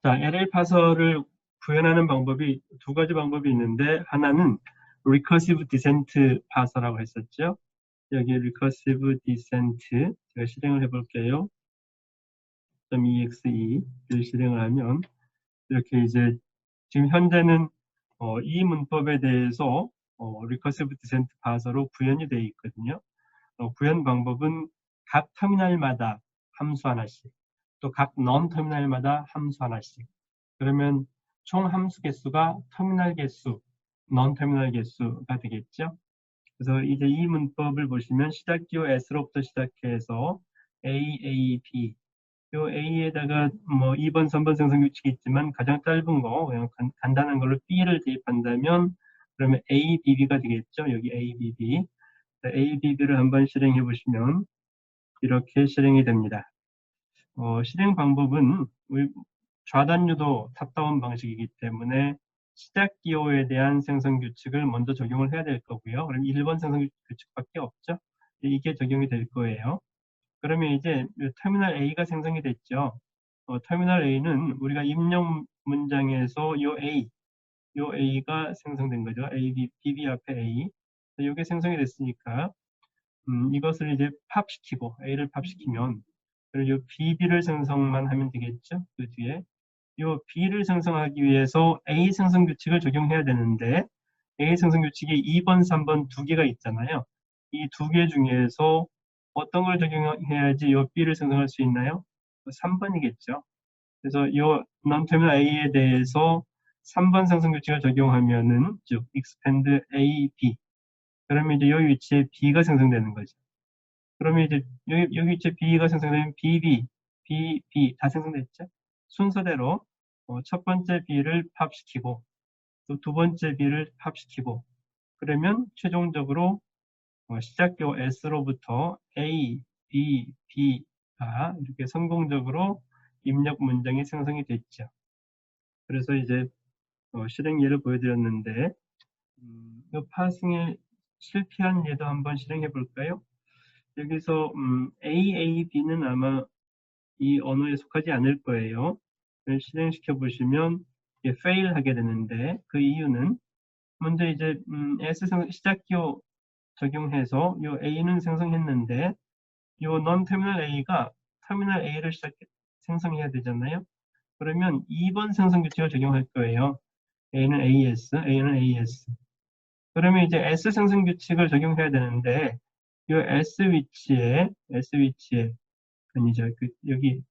자, LL 파서를 구현하는 방법이 두 가지 방법이 있는데, 하나는 Recursive Descent 파서라고 했었죠. 여기 Recursive Descent 제가 실행을 해볼게요. .exe를 실행을 하면 이렇게 이제 지금 현재는 이 문법에 대해서 Recursive Descent 파서로 구현이 되어 있거든요. 구현 방법은 각 터미널마다 함수 하나씩, 또 각 non 터미널마다 함수 하나씩. 그러면 총 함수 개수가 터미널 개수, non 터미널 개수가 되겠죠. 그래서 이제 이 문법을 보시면 시작 기호 S로부터 시작해서 A, A, B. 요 A에다가 뭐 2번, 3번 생성 규칙이 있지만 가장 짧은 거, 그냥 간단한 걸로 B를 대입한다면 그러면 A, B, B가 되겠죠. 여기 A, B, B. A, B, B를 한번 실행해 보시면 이렇게 실행이 됩니다. 실행 방법은 좌단유도 탑다운 방식이기 때문에 시작 기호에 대한 생성 규칙을 먼저 적용을 해야 될 거고요. 그럼 1번 생성 규칙밖에 없죠. 이게 적용이 될 거예요. 그러면 이제 터미널 A가 생성이 됐죠. 터미널 A는 우리가 입력 문장에서 요 A가 생성된 거죠. A, B, B 앞에 A. 이게 생성이 됐으니까 이것을 이제 팝시키고 A를 팝시키면 그리고 이 BB를 생성만 하면 되겠죠. 그 뒤에 이 B를 생성하기 위해서 A 생성 규칙을 적용해야 되는데 A 생성 규칙이 2번, 3번 두 개가 있잖아요. 이 두 개 중에서 어떤 걸 적용해야지 이 B를 생성할 수 있나요? 3번이겠죠. 그래서 이 non-terminal A에 대해서 3번 생성 규칙을 적용하면은 즉 expand A, B. 그러면 이제 여기 위치에 B가 생성되는 거죠. 그러면 이제 여기 위치에 B가 생성되면 BB, BB 다 생성됐죠? 순서대로 첫 번째 B를 팝시키고 또 두 번째 B를 팝시키고 그러면 최종적으로 시작교 S로부터 A, B, B가 이렇게 성공적으로 입력 문장이 생성이 됐죠. 그래서 이제 실행 예를 보여드렸는데 이 파싱에 실패한 예도 한번 실행해 볼까요? 여기서 A, A, B는 아마 이 언어에 속하지 않을 거예요. 실행시켜 보시면 fail 하게 되는데 그 이유는 먼저 이제 S 시작기호 적용해서 요 A는 생성했는데 요 non-terminal A가 터미널 A를 생성해야 되잖아요. 그러면 2번 생성 규칙을 적용할 거예요. A는 AS, A는 AS. 그러면 이제 S 생성 규칙을 적용해야 되는데 요 S 위치에 아니죠. 여기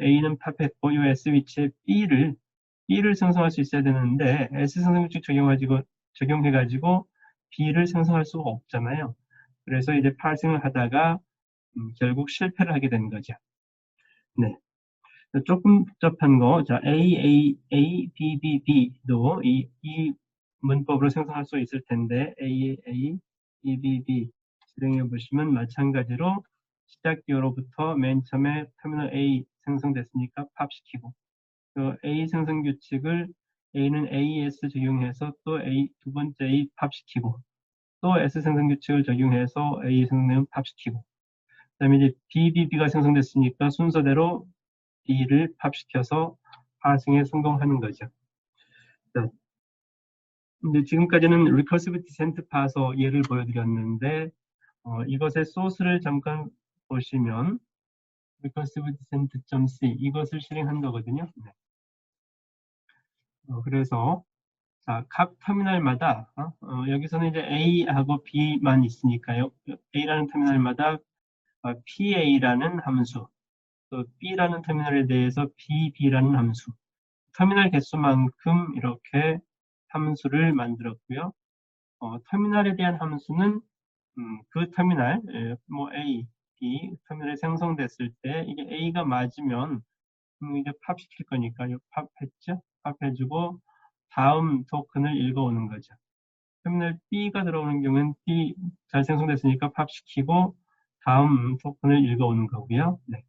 A는 팝했고 요 S 위치에 B를 생성할 수 있어야 되는데 S 생성 규칙 적용해가지고 B를 생성할 수가 없잖아요. 그래서 이제 파싱을 하다가 결국 실패를 하게 된 거죠. 네. 조금 복잡한 거, 자, B, B, B도 이 문법으로 생성할 수 있을 텐데, B, B, B 실행해 보시면 마찬가지로 시작 기호로부터 맨 처음에 터미널 A 생성됐으니까 팝시키고, 그 A 생성 규칙을 A는 AS 적용해서 또 두 번째 A 팝시키고, 또 S 생성 규칙을 적용해서 A 생성되면 팝시키고, 그 다음에 이제 BB가 생성됐으니까 순서대로 B를 팝시켜서 파싱에 성공하는 거죠. 자, 이제 지금까지는 Recursive Descent 파서 예를 보여드렸는데 이것의 소스를 잠깐 보시면 Recursive Descent.c 이것을 실행한 거거든요. 네. 그래서 자, 각 터미널마다 여기서는 이제 A하고 B만 있으니까요. A라는 터미널마다 PA라는 함수, 또 B라는 터미널에 대해서 BB라는 함수, 터미널 개수만큼 이렇게 함수를 만들었고요. 터미널에 대한 함수는 그 터미널, 뭐 A, B 터미널이 생성됐을 때 이게 A가 맞으면 이제 팝시킬 거니까 이 팝했죠? 팝해주고 다음 토큰을 읽어오는 거죠. 터미널 B가 들어오는 경우는 B 잘 생성됐으니까 팝시키고 다음 토큰을 읽어오는 거고요. 네.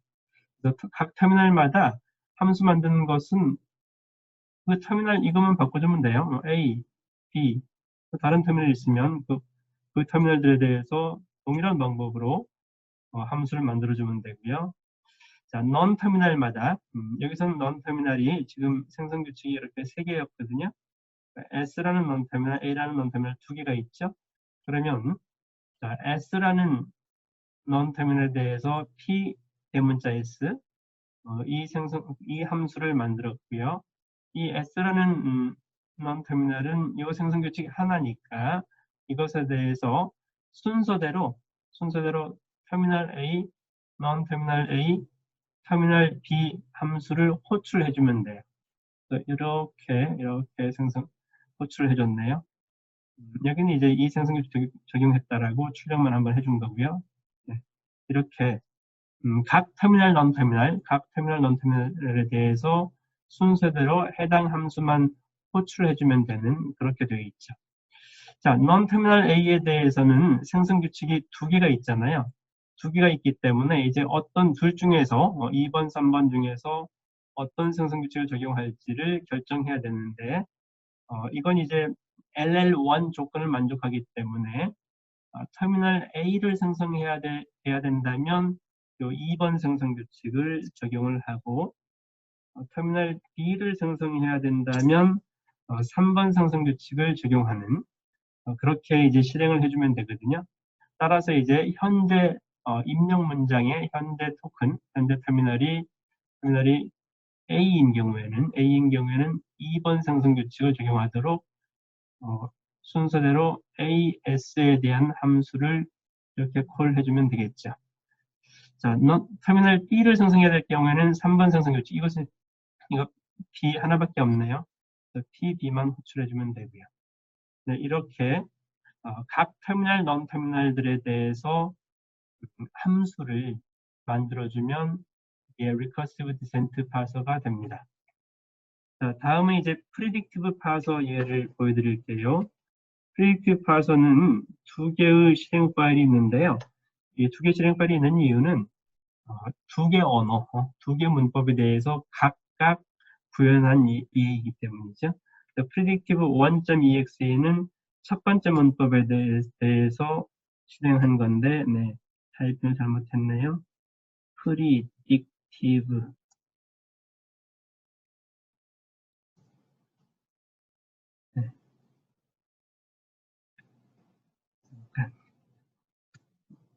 그래서 각 터미널마다 함수 만드는 것은 그 터미널 이것만 바꿔주면 돼요. A, B, 다른 터미널 있으면 그 터미널들에 대해서 동일한 방법으로 함수를 만들어주면 되고요. 자, non-터미널마다 여기서는 non-터미널이 지금 생성 규칙이 이렇게 3개였거든요. S라는 non-터미널, A라는 non-터미널 2개가 있죠. 그러면 자, S라는 non-터미널에 대해서 P 대문자 S 이 함수를 만들었고요. 이 S라는 non-터미널은 이 생성 규칙이 하나니까 이것에 대해서 순서대로 터미널 A, non-터미널 A, 터미널 B 함수를 호출해 주면 돼요. 이렇게 호출을 해줬네요. 여기는 이제 이 생성규칙 적용했다라고 출력만 한번 해준 거고요. 네. 이렇게 각 터미널, non-터미널에 대해서 순서대로 해당 함수만 호출해주면 되는 그렇게 되어 있죠. 자, non-터미널 A에 대해서는 생성규칙이 2개가 있잖아요. 2개가 있기 때문에 이제 어떤 둘 중에서 2번, 3번 중에서 어떤 생성규칙을 적용할지를 결정해야 되는데 이건 이제 LL1 조건을 만족하기 때문에 터미널 A를 생성해야 해야 된다면 요 2번 생성규칙을 적용을 하고 터미널 B를 생성해야 된다면 3번 생성규칙을 적용하는 그렇게 이제 실행을 해주면 되거든요. 따라서 이제 현재 입력 문장의 현재 토큰, 현재 터미널이 A인 경우에는 2번 생성규칙을 적용하도록 순서대로 AS에 대한 함수를 이렇게 콜해주면 되겠죠. 자, 터미널 B를 생성해야 될 경우에는 3번 생성규칙. 이거 B 하나밖에 없네요. PB만 호출해주면 되고요. 네, 이렇게 각 터미널, non-터미널들에 대해서 함수를 만들어주면 이게 recursive descent parser가 됩니다. 자, 다음은 이제 predictive parser 예를 보여드릴게요. predictive parser는 2개의 실행 파일이 있는데요. 이 2개 실행 파일이 있는 이유는 2개 언어, 2개 문법에 대해서 각각 구현한 이해이기 때문이죠. predictive 1.exe는 첫 번째 문법에 대해서 실행한 건데, 네, 타이핑을 잘못했네요. predictive. 네.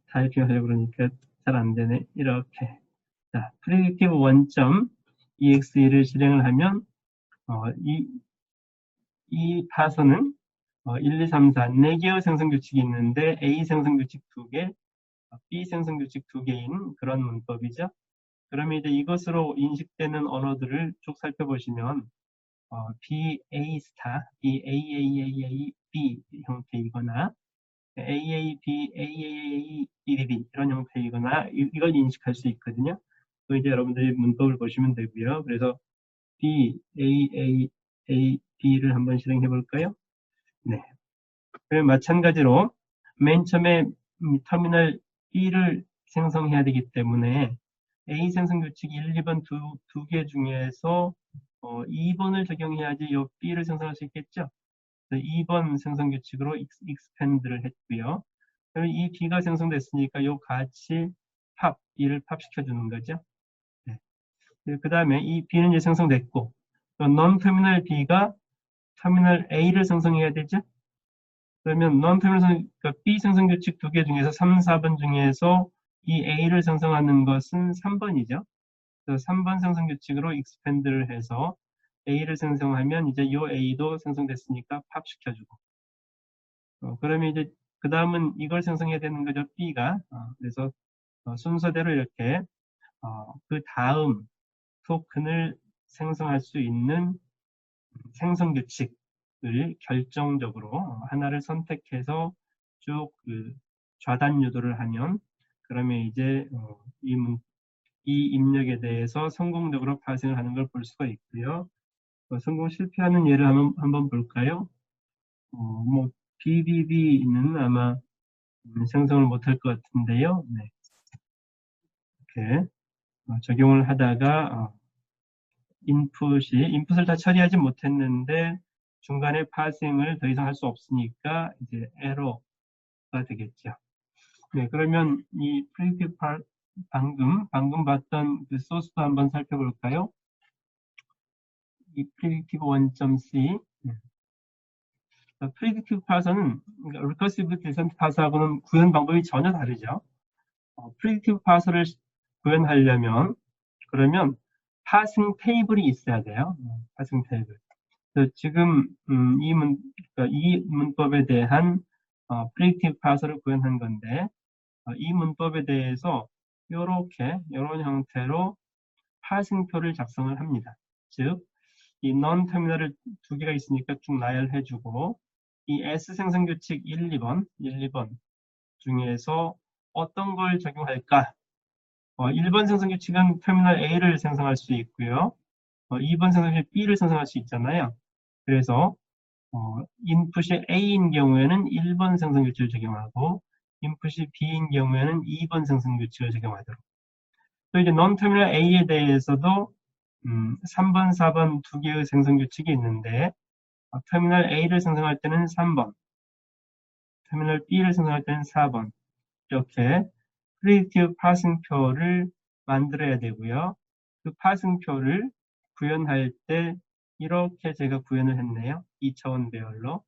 타이핑 하려고 그러니까 잘 안 되네. 이렇게. 자, predictive 1.exe를 실행을 하면, 이 파서는 1, 2, 3, 4, 4개의 생성규칙이 있는데 A 생성규칙 2개, B 생성규칙 2개인 그런 문법이죠. 그러면 이제 이것으로 인식되는 언어들을 쭉 살펴보시면 BA 스타, BAAAA, B 형태이거나 AAB, AAA, BBB 이런 형태이거나 이걸 인식할 수 있거든요. 또 이제 여러분들이 문법을 보시면 되고요. 그래서 B, AAA, B를 한번 실행해 볼까요? 네. 마찬가지로 맨 처음에 터미널 B를 생성해야 되기 때문에 A 생성 규칙 1, 2번 두 개 중에서 2번을 적용해야지 이 B를 생성할 수 있겠죠. 2번 생성 규칙으로 expand를 했고요. 그럼 이 B가 생성됐으니까 이 같이 B를 팝시켜주는 거죠. 네. 그 다음에 이 B는 이제 생성됐고 non-터미널 B가 터미널 A를 생성해야 되죠. 그러면 non-terminal 그러니까 B 생성 규칙 2개 중에서 3, 4번 중에서 이 A를 생성하는 것은 3번이죠. 그래서 3번 생성 규칙으로 expand를 해서 A를 생성하면 이제 이 A도 생성됐으니까 팝 시켜주고. 그러면 이제 그 다음은 이걸 생성해야 되는 거죠. B가. 그래서 순서대로 이렇게 그 다음 토큰을 생성할 수 있는 생성 규칙을 결정적으로 하나를 선택해서 쭉 좌단 유도를 하면 그러면 이제 이 입력에 대해서 성공적으로 파생을 하는 걸 볼 수가 있고요. 성공 실패하는 예를 한번 볼까요? 뭐 BBB는 아마 생성을 못할 것 같은데요. 네. 이렇게 적용을 하다가 인풋을 다 처리하지 못했는데 중간에 파싱을 더 이상 할 수 없으니까 이제 에러가 되겠죠. 네, 그러면 이 predictive 방금 봤던 그 소스도 한번 살펴볼까요? 이 predictive 1.c. predictive parser는 그러니까 recursive descent parser하고는 구현 방법이 전혀 다르죠. predictive parser를 구현하려면 그러면 parsing table이 있어야 돼요. parsing table. 지금 그러니까 이 문법에 대한 predictive parser를 구현한 건데 이 문법에 대해서 이런 형태로 파생표를 작성을 합니다. 즉, 이 non 터미널을 두 개가 있으니까 쭉 나열해주고 이 S 생성 규칙 1, 2번 중에서 어떤 걸 적용할까? 1번 생성 규칙은 터미널 A를 생성할 수 있고요. 2번 생성 규칙 B를 생성할 수 있잖아요. 그래서 인풋이 A인 경우에는 1번 생성 규칙을 적용하고 인풋이 B인 경우에는 2번 생성 규칙을 적용하도록. 또 이제 non 터미널 A에 대해서도 3번, 4번 두 개의 생성 규칙이 있는데 터미널 A를 생성할 때는 3번, 터미널 B를 생성할 때는 4번 이렇게 프리딕티브 파생표를 만들어야 되고요. 그 파생표를 구현할 때 이렇게 제가 구현을 했네요. 2차원 배열로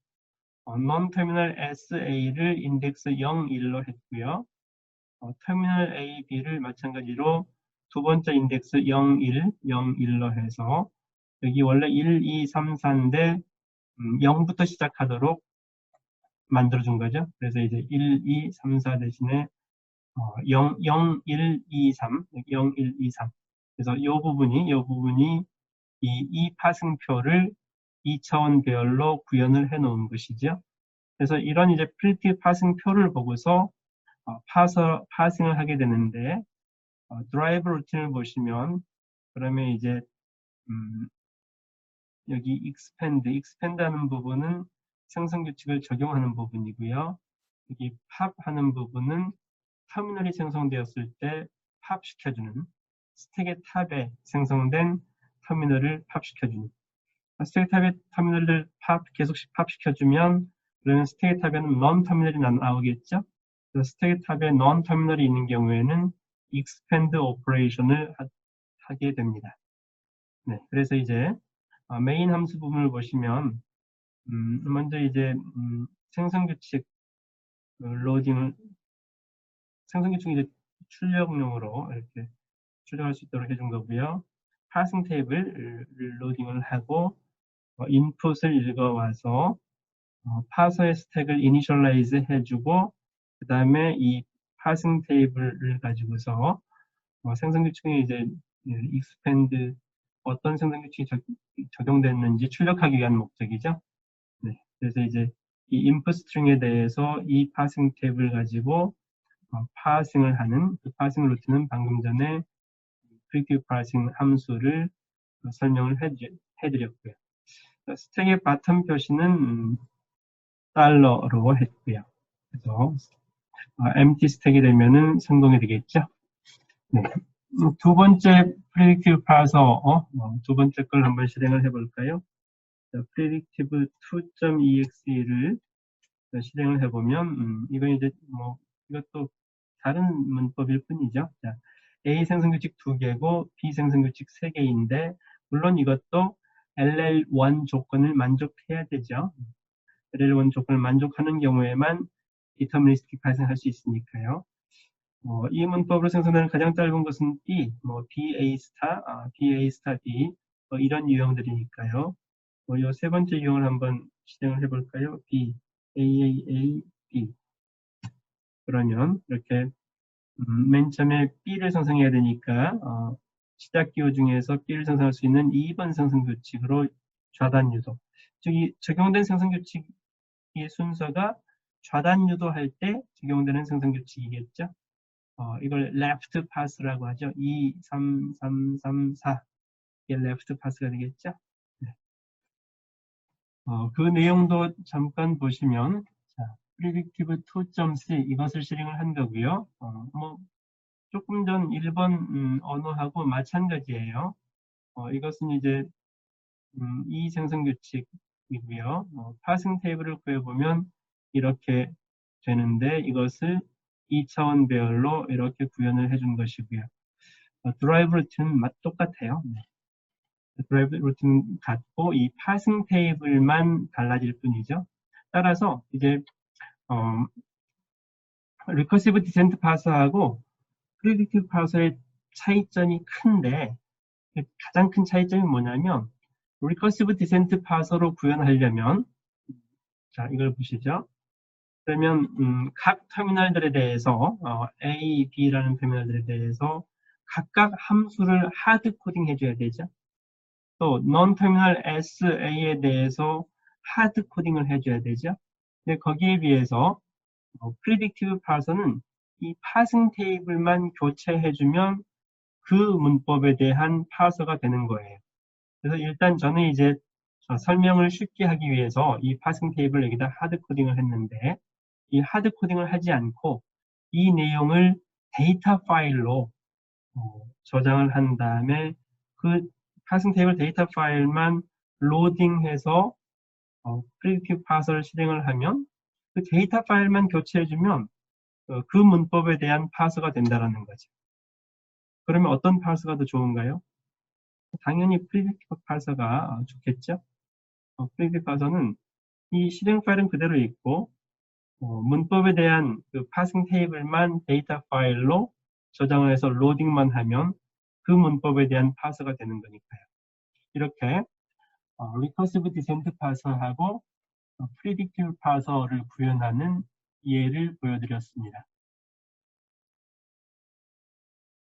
non 터미널 SA를 인덱스 0, 1로 했고요. 터미널 A, B를 마찬가지로 두 번째 인덱스 0, 1, 0, 1로 해서 여기 원래 1, 2, 3, 4인데 0부터 시작하도록 만들어준 거죠. 그래서 이제 1, 2, 3, 4 대신에 0, 0, 1, 2, 3, 0, 1, 2, 3. 그래서 이 부분이 이 파승표를 2차원 배열로 구현을 해 놓은 것이죠. 그래서 이런 이제 프리티 파승표를 보고서 파싱을 하게 되는데 드라이브 루틴을 보시면 그러면 이제 여기 expand 하는 부분은 생성 규칙을 적용하는 부분이고요. 여기 pop 하는 부분은 터미널이 생성되었을 때 팝 시켜주는 스택의 탑에 생성된 터미널을 팝 시켜주는 스택의 탑의 터미널을 계속 팝 시켜주면 그러면 스택의 탑에는 non 터미널이 나오겠죠. 그래서 스택의 탑에 non 터미널이 있는 경우에는 expand 오퍼레이션을 하게 됩니다. 네, 그래서 이제 메인 함수 부분을 보시면 먼저 이제 생성규칙 로딩을 생성규칙 이제 출력용으로 이렇게 출력할 수 있도록 해준 거고요. 파싱 테이블 로딩을 하고 인풋을 읽어와서 파서의 스택을 이니셜라이즈 해주고 그 다음에 이 파싱 테이블을 가지고서 생성규칙에 이제 expand 어떤 생성규칙이 적용됐는지 출력하기 위한 목적이죠. 네, 그래서 이제 이 input string에 대해서 이 파싱 탭을 가지고 파싱을 하는 그 파싱 루트는 방금 전에 predictive parsing 함수를 설명을 해드렸고요. 스택의 바텀 표시는 달러로 했고요. 그래서 empty 스택이 되면은 성공이 되겠죠. 네. 두 번째 predictive parser 두 번째 걸 한번 실행을 해볼까요? predictive 2.exe를 실행을 해보면 이건 이제 이것도 다른 문법일 뿐이죠. 자, A 생성규칙 2개고 B 생성규칙 3개인데 물론 이것도 LL1 조건을 만족해야 되죠. LL1 조건을 만족하는 경우에만 deterministic 파생할 수 있으니까요. 이 문법으로 생성되는 가장 짧은 것은 B, BA 스타, BA 스타 B 이런 유형들이니까요. 이 세 번째 유형을 한번 실행을 해볼까요? B, AAA, B. 그러면 이렇게 맨 처음에 B를 생성해야 되니까 시작 기호 중에서 B를 생성할 수 있는 2번 생성 규칙으로 좌단 유도. 즉, 적용된 생성 규칙의 순서가 좌단 유도할 때 적용되는 생성 규칙이겠죠. 이걸 left pass라고 하죠. 2, 3, 3, 3, 4. 이게 left pass가 되겠죠. 네. 그 내용도 잠깐 보시면, 자, predictive 2.c 이것을 실행을 한 거고요. 조금 전 1번 언어하고 마찬가지예요. 이것은 이제 이 생성 규칙이고요. 파싱 테이블을 구해보면 이렇게 되는데 이것을 2차원 배열로 이렇게 구현을 해준 것이고요. 드라이브 루틴은 똑같아요. 네. 드라이브 루틴은 같고 이 파싱 테이블만 달라질 뿐이죠. 따라서 이제 리커시브 디센트 파서하고 프리딕티브 파서의 차이점이 큰데 가장 큰 차이점이 뭐냐면 리커시브 디센트 파서로 구현하려면 자 이걸 보시죠. 그러면 각 터미널들에 대해서 A, B라는 터미널들에 대해서 각각 함수를 하드 코딩 해줘야 되죠. 또 non-터미널 S, A에 대해서 하드 코딩을 해줘야 되죠. 근데 거기에 비해서 프리딕티브 파서는 이 파싱 테이블만 교체해주면 그 문법에 대한 파서가 되는 거예요. 그래서 일단 저는 이제 설명을 쉽게 하기 위해서 이 파싱 테이블 여기다 하드 코딩을 했는데 이 하드 코딩을 하지 않고 이 내용을 데이터 파일로 저장을 한 다음에 그 파싱 테이블 데이터 파일만 로딩해서 프리딕티브 파서를 실행을 하면 그 데이터 파일만 교체해주면 그 문법에 대한 파서가 된다는 거죠. 그러면 어떤 파서가 더 좋은가요? 당연히 프리딕티브 파서가 좋겠죠. 프리딕티브 파서는 이 실행 파일은 그대로 있고 문법에 대한 그 파싱 테이블만 데이터 파일로 저장을 해서 로딩만 하면 그 문법에 대한 파서가 되는 거니까요. 이렇게 리커시브 디센트 파서하고 프리딕티브 파서를 구현하는 예를 보여드렸습니다.